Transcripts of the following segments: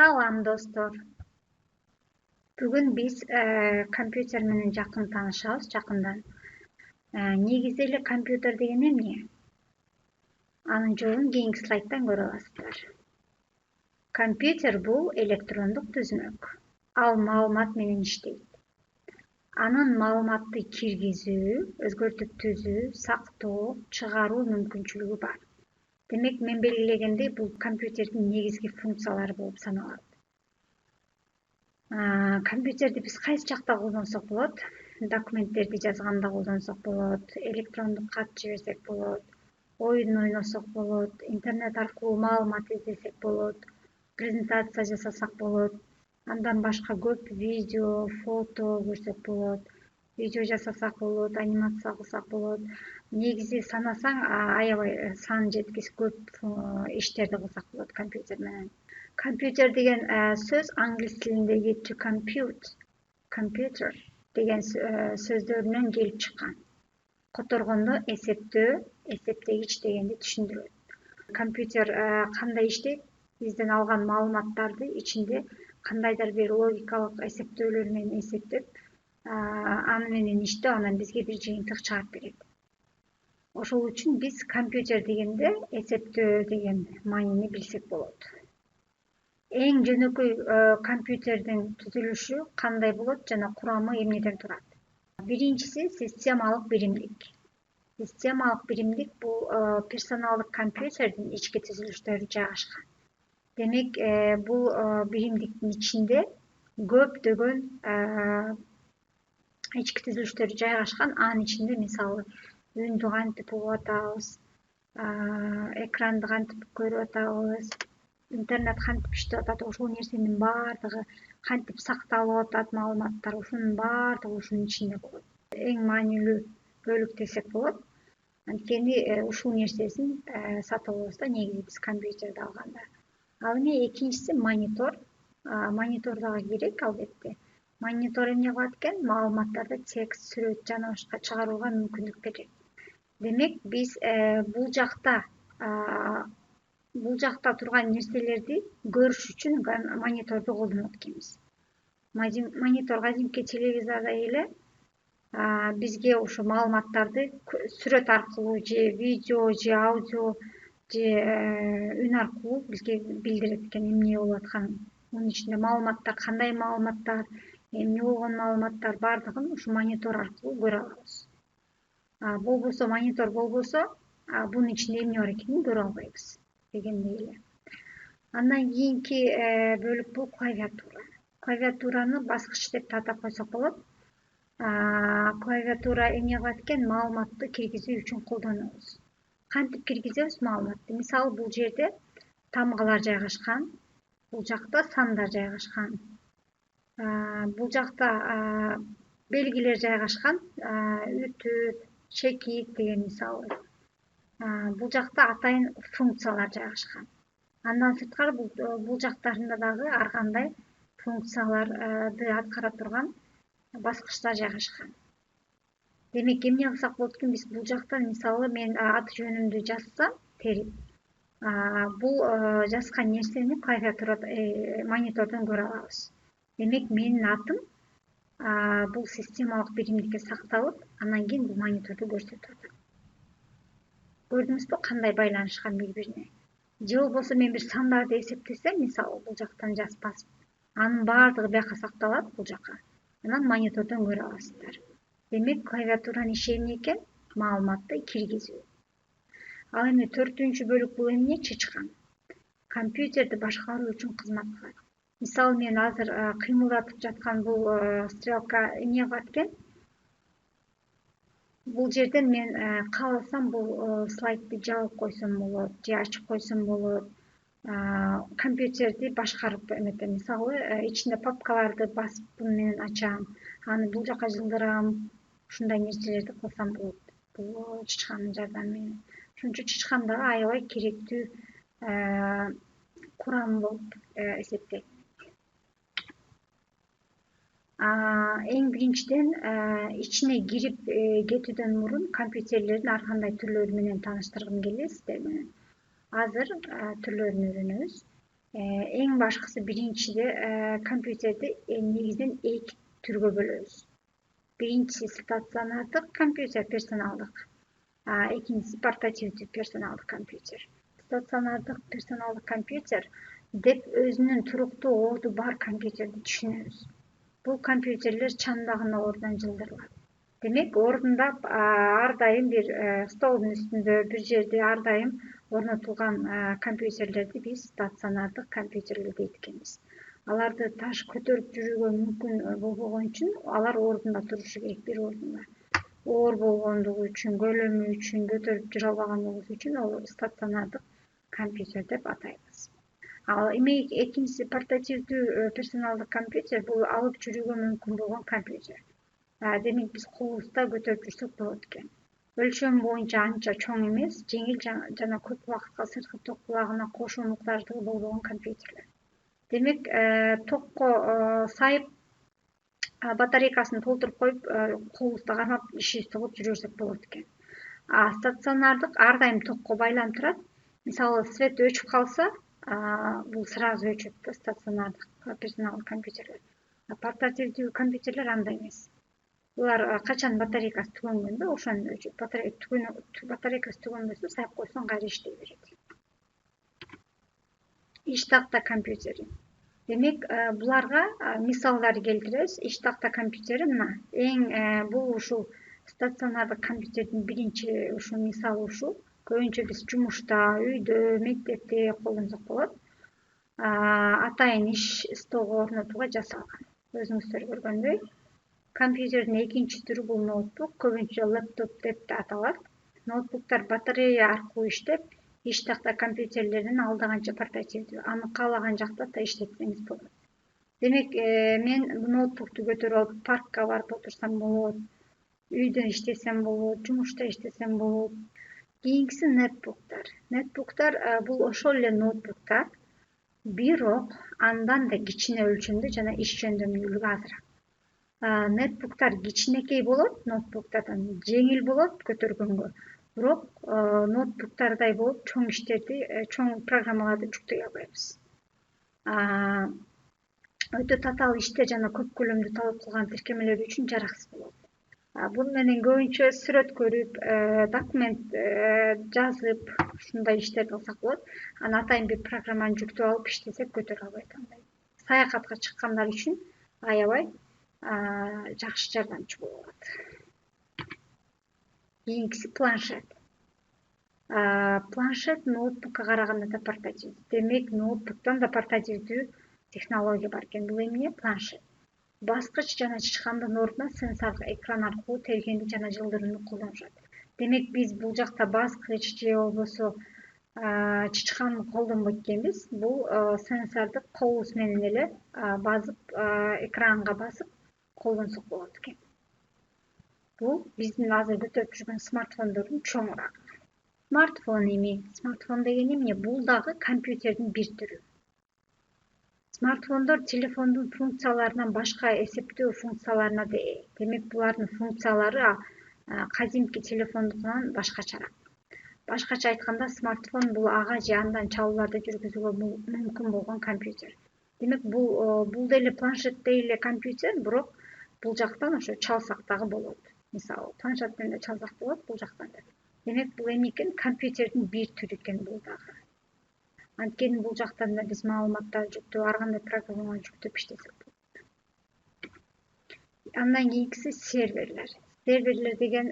Салам достор. Бүгүн биз компьютер менен жакын таанышабыз, жакындан. Негизи эле компьютер деген эмне? Анын жолун кийинки слайддан көрө аласыздар. Компьютер бул электрондук түзмөк. Ал маалымат менен иштейт. Анын маалыматты киргизүү, өзгөртүп түзүү, сактоо, чыгаруу мүмкүнчүлүгү бар. Демек, мен белгилегендей бул компьютердин негизги функциялары болуп саналат. Компьютерди биз кайсы жакта колдонсок болот? Документтерди жазганда колдонсок болот, электрондук кат жиберсек болот, оюн ойносок болот, интернет аркылуу маалымат издесек болот, презентация жасасак болот, андан башка көп видео, фото көрсөк болот, видео жасасак болот, анимация кылсак болот. Негизи санасаң, аябай сан жеткис көп иштерди кылсак болот компьютер менен. Компьютер деген сөз англис тилиндеги to compute, computer деген сөздөрүнөн келип чыккан. Которгондо эсептөө, эсептегич дегенди түшүндүрөт. Компьютер кандай иштейт? Бизден алган маалыматтарды ичинде кандайдыр бир логикалык эсептөөлөр менен эсептеп, аны менен иштеп, анан бизге бир жыйынтык чыгарып берет. Ошол үчүн биз компьютер дегенде эсептөө деген маанини билсек болот. Эң жөнөкөй компьютердин түзүлүшү кандай болот жана курамы эмнеден турат? Биринчиси системалык биримдик. Системалык биримдик бул персоналдык компьютердин ички түзүлүштөрү жайгашкан. Демек, бул биримдиктин ичинде көптөгөн ички түзүлүштөр жайгашкан. Анын ичинде мисалы үндү кантип угуп атабыз, экранды кантип көрүп атабыз, интернет кантип иштеп атат, ошол нерсенин баардыгы кантип сакталып атат, маалыматтар ушунун баардыгы ушунун ичинде болот. Эң маанилүү бөлүк десек болот. Анткени ушул нерсесин сатып алабыз да, негизи биз компьютерди алганда. Ал эми экинчиси монитор. Монитор дагы керек, албетте. Монитор эмне кылат экен? Маалыматтарды текст, сүрөт жана башка чыгарууга мүмкүндүк берет. Демек, биз бул жакта турган нерселерди көрүш үчүн мониторду колдонот экенбиз. Монитор кадимки телевизордой эле бизге ошо маалыматтарды сүрөт аркылуу же видео, же аудио, же үн аркылуу бизге билдирет экен эмне болуп атканын. Мунун ичинде маалыматтар, кандай маалыматтар, эмне болгон маалыматтар баардыгын ушу монитор аркылуу көрө алабыз. Болбосо монитор болбосо, бунун ичинде эмне бар экенин көрө албайбыз дегендей эле. Андан кийинки бөлүк бул клавиатура. Клавиатураны баскыч деп да атап койсок болот. Клавиатура эмне кылат экен? Маалыматты киргизүү үчүн колдонобуз. Кантип киргизебиз маалыматты? Мисалы, бул жерде тамгалар жайгашкан, бул жакта сандар жайгашкан. Бул жакта белгилер жайгашкан, үтүп, чекит деген мисалы. Бул жакта атайын функциялар жайгашкан. Андан сырткары бул жактарында дагы ар кандай функцияларды аткара турган баскычтар жайгашкан. Демек, эмне кылсак болот экен? Биз бул жактан, мисалы, мен аты жөнүмдү жазсам, терип, бул жазган нерсени клавиатурада, монитордон көрө алабыз. Демек, менин атым бул системалык биримдикке сакталып, андан кийин бул мониторду көрсөтүп атат. Көрдүңүзбү кандай байланышкан бири-бирине? Же болбосо мен бир сандарды эсептесем, мисалы, бул жактан жазып басып, анын баардыгы бияка сакталат, бул жака. Анан монитордон көрө аласыздар. Демек, клавиатуранын иши эмне экен? Маалыматты киргизүү. Ал эми 4-үнчү бөлүк бул эмне? Чычкан. Компьютерди башкаруу үчүн кызмат кылат. Мисалы, мен азыр кыймылдатып жаткан бул стрелка эмне кылат экен? Бул жерден мен кааласам бул слайдты жабып койсом болот, же ачып койсом болот. Компьютерди башкарып эметем. Мисалы, ичинде папкаларды басып менен ачам, аны бул жака жылдырам, ушундай нерселерди кылсам болот. Бул чычкандын жардамы менен. Ошон үчүн чычкан дагы аябай керектүү курам болуп эсептелет. Эң биринчиден ичине кирип кетүүдөн мурун компьютерлердин ар кандай түрлөрү менен тааныштыргым келет сиздер менен. Азыр түрлөрүн үйрөнөбүз. Эң башкысы биринчиде компьютерди негизинен эки түргө бөлөбүз. Биринчиси стационардык компьютер, персоналдык. Экинчиси портативдүү персоналдык компьютер. Стационардык персоналдык компьютер деп өзүнүн туруктуу орду бар компьютерди түшүнөбүз. Бул компьютерлер чанда гана ордудан жылдырылат. Демек, ордунда ар дайым бир столдун үстүндө бир жерде ар дайым орнотулган компьютерлерди биз стационардык компьютерлер дейт экенбиз. Аларды таш көтөрүп жүрүүгө мүмкүн болбогон үчүн алар ордунда турушу керек, бир ордунда. Оор болгондугу үчүн, көлөмү үчүн, көтөрүп жүрө албагандыгыбыз үчүн ал стационардык компьютер деп атайбыз. Ал эми экинчиси портативдүү персоналдык компьютер, бул алып жүрүүгө мүмкүн болгон компьютер. Демек биз колубузда көтөрүп жүрсөк болот экен. Өлчөм боюнча анча чоң эмес, жеңил жана көп убакытка сырткы ток булагына кошуу муктаждыгы болбогон компьютерлер. Демек, токко сайып батарейкасын толтуруп коюп, колубузда кармап ишибизди кылып жүрө берсек болот экен. Стационардык ар дайым токко байланып турат. Мисалы, свет өчүп калса, бул сразу өчөт да стационардык персоналдык компьютерлер. Портативдүү компьютерлер андай эмес. Булар качан батарейкасы түгөнгөндө ошондо өчөт. Батарейкасы түгөнбөсө сайып койсоң кайра иштей берет. Иш такта компьютери. Демек, буларга мисалдар келтиребиз. Иш такта компьютери мына эң бул ушул стационардык компьютердин биринчи ушул мисалы ушул. Көбүнчө биз жумушта, үйдө, мектепте колдонсок болот. Атайын иш столго орнотууга жасалган. Өзүңүздөр көргөндөй. Компьютердин экинчи түрү бул ноутбук, көбүнчө лаптоп деп да аталат. Ноутбуктар батарея аркылуу иштеп, иш такта компьютерлердин алдыганча портативдүү. Аны каалаган жакта да иштетсеңиз болот. Демек, мен ноутбукту көтөрүп алып паркка барып отурсам болот, үйдөн иштесем болот, жумушта иштесем болот. Кийинкиси нетбуктар. Нетбуктар бул ошол эле ноутбуктар, бирок андан да кичине өлчөмдө жана иш жөндөмдүүлүгү азыраак. Нетбуктар кичинекей болот, ноутбуктардан жеңил болот көтөргөнгө. Бирок ноутбуктардай болуп чоң иштерди, чоң программаларды жүктөй албайбыз. Өтө татаал иштер жана көп көлөмдүү талап кылган тиркемелер үчүн жараксыз болот. Буну менен көбүнчө сүрөт көрүп, документ жазып, ушундай иштерди кылсак болот. Аны атайын бир программаны жүктөп алып иштесек көтөрө албайт андай. Саякатка чыккандар үчүн аябай жакшы жардамчы болот. Кийинкиси планшет. Планшет ноутбукка караганда да портативдүү. Демек, ноутбуктан да портативдүү технология бар экен. Бул эмне? Планшет. Баскыч жана чычкандын ордуна сенсордук экран аркылуу тергендик жана жылдырууну колдонушат. Демек, биз бул жакта баскыч же болбосо чычканды колдонбойт экенбиз. Бул сенсордук колубуз менен эле басып, экранга басып колдонсок болот экен. Бул биздин азыр көтөрүп жүргөн смартфондордун чоңурагы. Смартфон эми? Смартфон деген эмне? Бул дагы компьютердин бир түрү. Смартфондор телефондун функцияларынан башка эсептөө функцияларына да ээ. Демек, булардын функциялары кадимки телефондукунан башкачараак. Башкача айтканда, смартфон бул ага же андан чалууларды жүргүзүүгө мүмкүн болгон компьютер. Демек, бул деле планшеттей эле компьютер, бирок бул жактан ошо чалсак дагы болот. Мисалы, планшеттен да чалсак болот, бул жактан да. Демек, бул эмне экен? Компьютердин бир түрү экен бул дагы. Анткени бул жактан да биз маалыматтарды жүктөп, ар кандай программаны жүктөп иштесек болот. Андан кийинкиси серверлер. Серверлер деген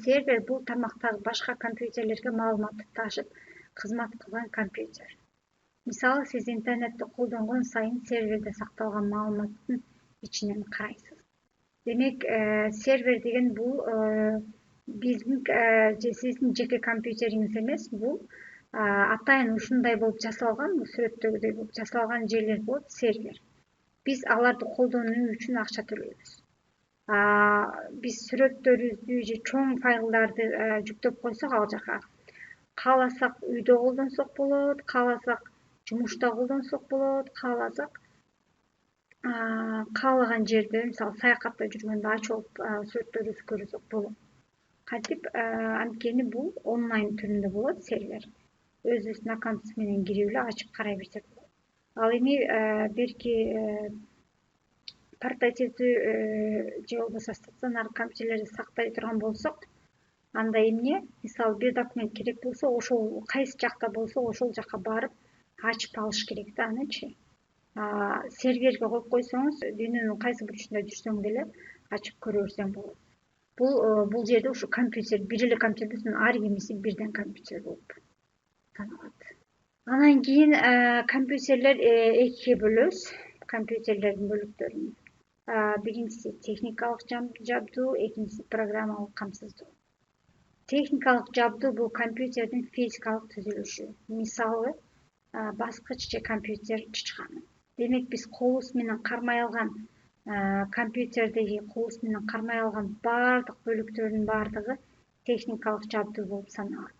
сервер бул тармактагы башка компьютерлерге маалыматты ташып, кызмат кылган компьютер. Мисалы, сиз интернетти колдонгон сайын серверде сакталган маалыматтын ичинен карайсыз. Демек, сервер деген бул биздин же сиздин жеке компьютериңиз эмес, бул атайын ушундай болуп жасалган, сүрөттөгүдөй болуп жасалган жерлер болот сервер. Биз аларды колдонуу үчүн акча төлөйбүз. Биз сүрөттөрүбүздү же чоң файлдарды жүктөп койсок ал жака, кааласак үйдө колдонсок болот, кааласак жумушта колдонсок болот, кааласак каалаган жерде, мисалы, саякатта жүргөндө ачып сүрөттөрүбүздү көрсөк болот. Кантип, анткени бул онлайн түрүндө болот сервер. Өзүбүздүн аккаунтубуз менен кирип эле ачып карай берсек болот. Ал эми берки портативдүү же болбосо стационар компьютерлерди сактай турган болсок, анда эмне, мисалы бир документ керек болсо, ошол кайсы жакта болсо ошол жакка барып ачып алыш керек да анычы. Серверге коюп койсоңуз, дүйнөнүн кайсы бурчунда жүрсөң деле ачып көрө берсең болот. Бул жерде ушу компьютер, бир эле компьютердин ар кимиси бирден компьютер болуп саналат. Анан кийин компьютерлер экиге бөлөбүз. Компьютерлердин бөлүктөрүн. Биринчиси техникалык жабдуу, экинчиси программалык камсыздоо. Техникалык жабдуу бул компьютердин физикалык түзүлүшү. Мисалы, баскыч же компьютер чычканы. Демек биз колубуз менен кармай алган компьютердеги колубуз менен кармай алган баардык бөлүктөрдүн баардыгы техникалык жабдуу болуп саналат.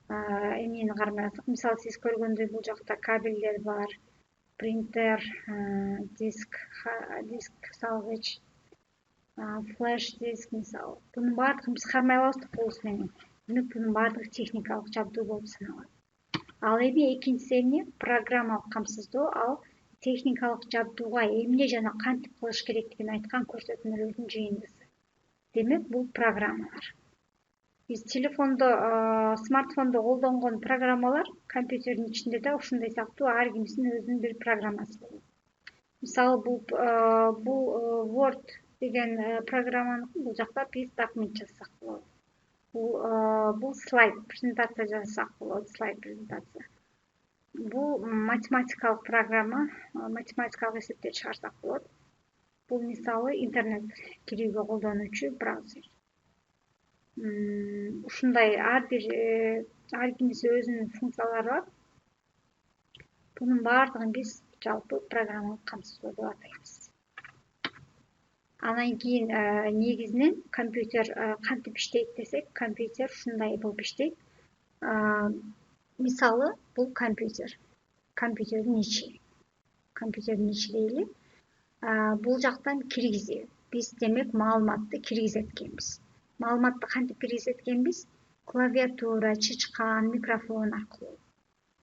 Эмнени кармай алсак, мисалы сиз көргөндөй бул жакта кабелдер бар, принтер, диск салгыч, флеш диск мисалы. Бунун баардыгын биз кармай алабыз да колубуз менен. Демек бунун баардыгы техникалык жабдуу болуп саналат. Ал эми экинчиси эмне? Программалык камсыздоо. Ал техникалык жабдууга эмне жана кантип кылыш керектигин айткан көрсөтмөлөрдүн жыйындысы. Демек бул программалар. Биз телефондо, смартфондо колдонгон программалар компьютердин ичинде да ушундай сыяктуу ар кимисинин өзүнүн бир программасы болот. Мисалы бул Word деген программаны бул жакта биз документ жазсак болот. Бул слайд презентация жасасак болот, слайд презентация. Бул математикалык программа, математикалык эсептер чыгарсак болот. Бул мисалы интернет кирүүгө колдонуучу браузер. Ушундай ар кимиси өзүнүн функциялары бар. Бунун баардыгын биз жалпы программалык камсыздоо деп атайбыз. Анан кийин негизинен компьютер кантип иштейт десек, компьютер ушундай болуп иштейт. Мисалы, бул компьютер. Компьютердин ичи. Компьютердин ичи дейли. Бул жактан киргизүү. Биз демек маалыматты киргизет экенбиз. Маалыматты кантип киргизет экенбиз? Клавиатура, чычкан, микрофон аркылуу.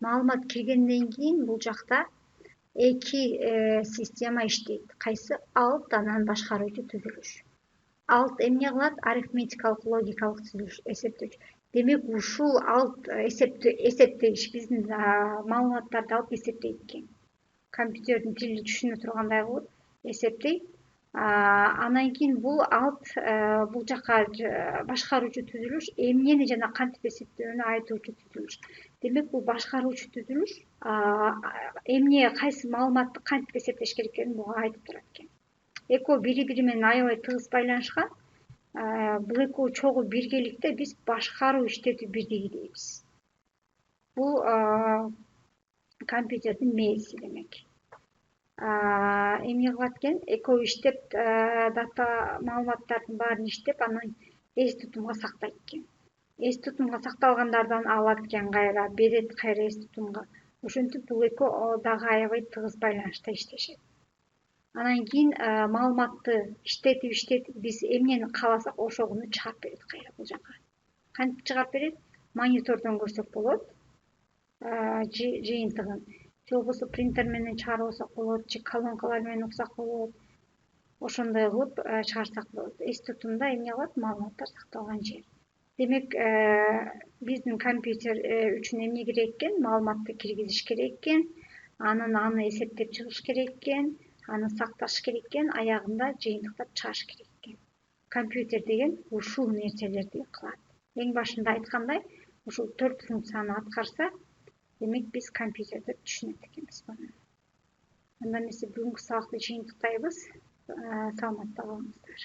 Маалымат киргенден кийин бул жакта эки система иштейт. Кайсы? Alt, анан башкаруучу түзүлүш. Alt эмне кылат? Арифметикалык, логикалык түзүлүш эсептөөчү. Демек ушул alt эсептегич биздин маалыматтарды алып эсептейт экен. Компьютердин тили түшүнө тургандай кылып эсептейт. Анан кийин бул alt бул жака башкаруучу түзүлүш эмнени жана кантип эсептөөнү айтуучу түзүлүш. Демек бул башкаруучу түзүлүш эмне, кайсы маалыматты кантип эсептеш керек экенин буга айтып турат экен. Экөө бири-бири менен аябай тыгыз байланышкан. Бул экөө чогуу биргеликте биз башкаруу иштетүү бирдиги дейбиз. Бул компьютердин мээси демек. Эмне кылат экен? Экөө иштеп, дата маалыматтардын баарын иштеп, анан эс тутумга сактайт экен. Эс тутумга сакталгандардан алат экен кайра, берет кайра эс тутумга. Ошентип бул экөө дагы аябай тыгыз байланышта иштешет. Анан кийин маалыматты иштетип биз эмнени кааласак ошону чыгарып берет кайра бул жака. Кантип чыгарып берет? Монитордон көрсөк болот. Жыйынтыгын. Же болбосо принтер менен чыгарып алсак болот, же колонкалар менен уксак болот. Ошондой кылып чыгарсак болот. Эс тутумда эмне кылат? Маалыматтар сакталган жер. Демек, биздин компьютер үчүн эмне керек экен? Маалыматты киргизиш керек экен, анан аны эсептеп чыгыш керек экен, аны сакташ керек экен, аягында жыйынтыктап чыгыш керек экен. Компьютер деген ушул нерселерди кылат. Эң башында айткандай, ушул 4 функцияны аткарса, демек биз компьютер деп түшүнөт экенбиз буну. Анда эмесе бүгүнкү сабакты жыйынтыктайбыз. Саламатта болуңуздар.